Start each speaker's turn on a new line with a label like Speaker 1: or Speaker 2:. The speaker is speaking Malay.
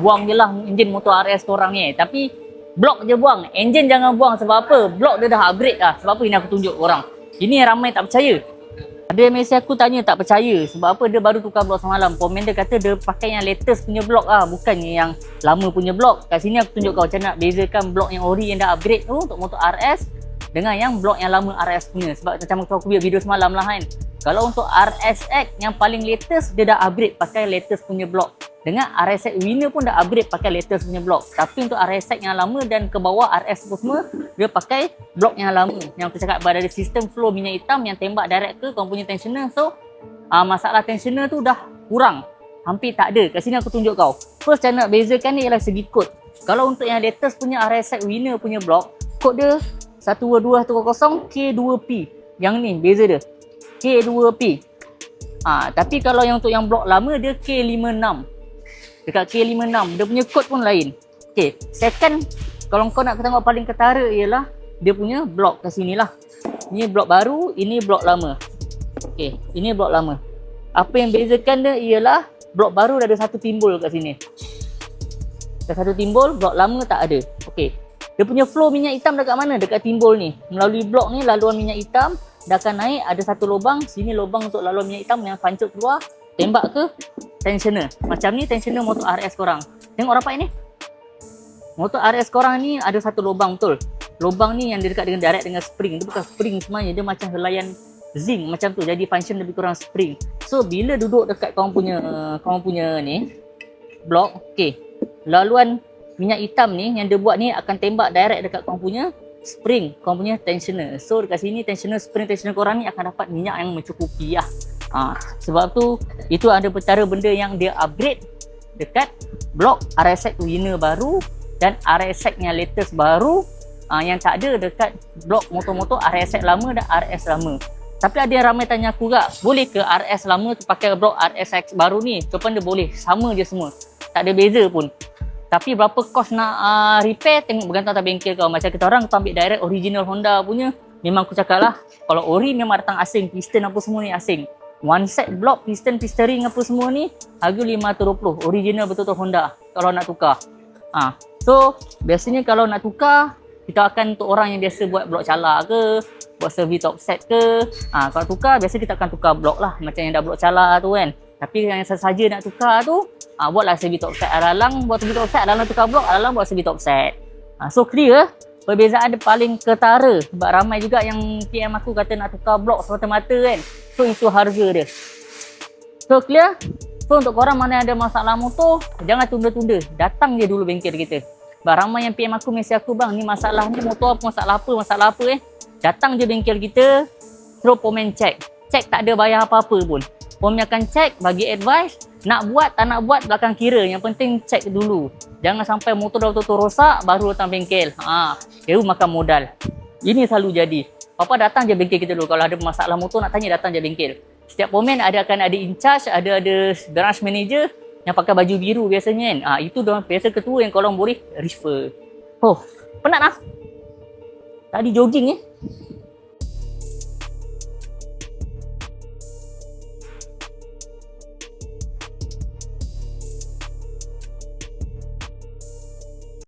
Speaker 1: buang je lah enjin motor RS korang ni. Tapi blok je buang, enjin jangan buang. Sebab apa? Blok dia dah upgrade lah. Sebab apa ini aku tunjuk korang. Ini yang ramai tak percaya. Ada MSC aku tanya tak percaya. Sebab apa? Dia baru tukar blok semalam. Komen dia kata dia pakai yang latest punya blok lah, bukannya yang lama punya blok. Kat sini aku tunjuk kau macam nak bezakan blok yang ori yang dah upgrade tu untuk motor RS dengan yang blok yang lama RS punya. Sebab macam aku buat video semalam lah kan. Kalau untuk RSX yang paling latest, dia dah upgrade pakai latest punya blok. Dengan RSX Winner pun dah upgrade pakai latest punya blok. Tapi untuk RSX yang lama dan ke bawah RS pun semua, dia pakai blok yang lama. Yang aku cakap berada sistem flow minyak hitam yang tembak direct ke kau punya tensioner. So masalah tensioner tu dah kurang, hampir tak ada. Kat sini aku tunjuk kau. First cara nak bezakan ni ialah segi kod. Kalau untuk yang latest punya RSX Winner punya blok, kod dia 12210 K2P. Yang ni beza dia K2P. Tapi kalau yang untuk yang blok lama dia K56. Dekat K56 dia punya kod pun lain. Okay, second, kalau kau nak tengok paling ketara ialah dia punya blok kat sini lah. Ini blok baru, ini blok lama. Okay, ini blok lama. Apa yang bezakan dia ialah blok baru dah ada satu timbul kat sini. Dah satu timbul, blok lama tak ada. Okay, dia punya flow minyak hitam dekat mana? Dekat timbul ni. Melalui blok ni laluan minyak hitam dah akan naik, ada satu lubang. Sini lubang untuk laluan minyak hitam yang pancut keluar, tembak ke tensioner. Macam ni tensioner motor RS korang. Tengok rapat ni. Motor RS korang ni ada satu lubang betul. Lubang ni yang dia dekat dengan direct dengan spring. Dia bukan spring sebenarnya, dia macam helaian zinc macam tu. Jadi function lebih kurang spring. So bila duduk dekat korang punya ni blok, okey. Laluan minyak hitam ni yang dia buat ni akan tembak direct dekat korang punya spring, korang punya tensioner. So dekat sini tensioner spring tensioner korang ni akan dapat minyak yang mencukupi lah. Sebab tu itu ada perkara benda yang dia upgrade dekat blok RSX Winner baru dan RSX yang latest baru, yang tak ada dekat blok motor-motor RSX lama dan RS lama. Tapi ada yang ramai tanya aku juga, boleh ke RS lama tu pakai blok RSX baru ni? Jawapan dia boleh, sama je semua, tak ada beza pun. Tapi berapa kos nak repair, tengok bergantung atas bengkel kau. Macam kita orang, kau ambil direct original Honda punya, memang aku cakap lah, kalau ori memang datang asing, piston apa semua ni asing. One set block, piston, piston apa semua ni harga 520. Original betul-betul Honda kalau nak tukar. So biasanya kalau nak tukar, kita akan untuk orang yang biasa buat blok cala ke, buat servis top set ke, kalau tukar biasa kita akan tukar blok lah, macam yang dah blok cala tu kan. Tapi yang saja nak tukar tu, buatlah servis top set alalang, buat servis top set alalang tukar blok, alalang buat servis top set. So clear. Perbezaan dia paling ketara. Sebab ramai juga yang PM aku kata nak tukar blok semata-mata kan. So itu harga dia. So clear? So untuk korang mana yang ada masalah motor, jangan tunda-tunda, datang je dulu bengkel kita. Sebab ramai yang PM aku, mesej aku, bang ni masalah ni motor apa, masalah apa datang je bengkel kita, terus Pomen check. Check tak ada bayar apa-apa pun. Pomen akan check, bagi advice, nak buat tak nak buat belakang kira, yang penting check dulu. Jangan sampai motor dah betul-betul rosak baru datang bengkel. Dia makan modal. Ini selalu jadi. Papa datang je bengkel kita dulu. Kalau ada masalah motor nak tanya, datang je bengkel. Setiap Pomen akan ada in charge, ada branch manager yang pakai baju biru biasanya kan. Itu biasa ketua yang korang boleh refer. Penat lah. Tadi jogging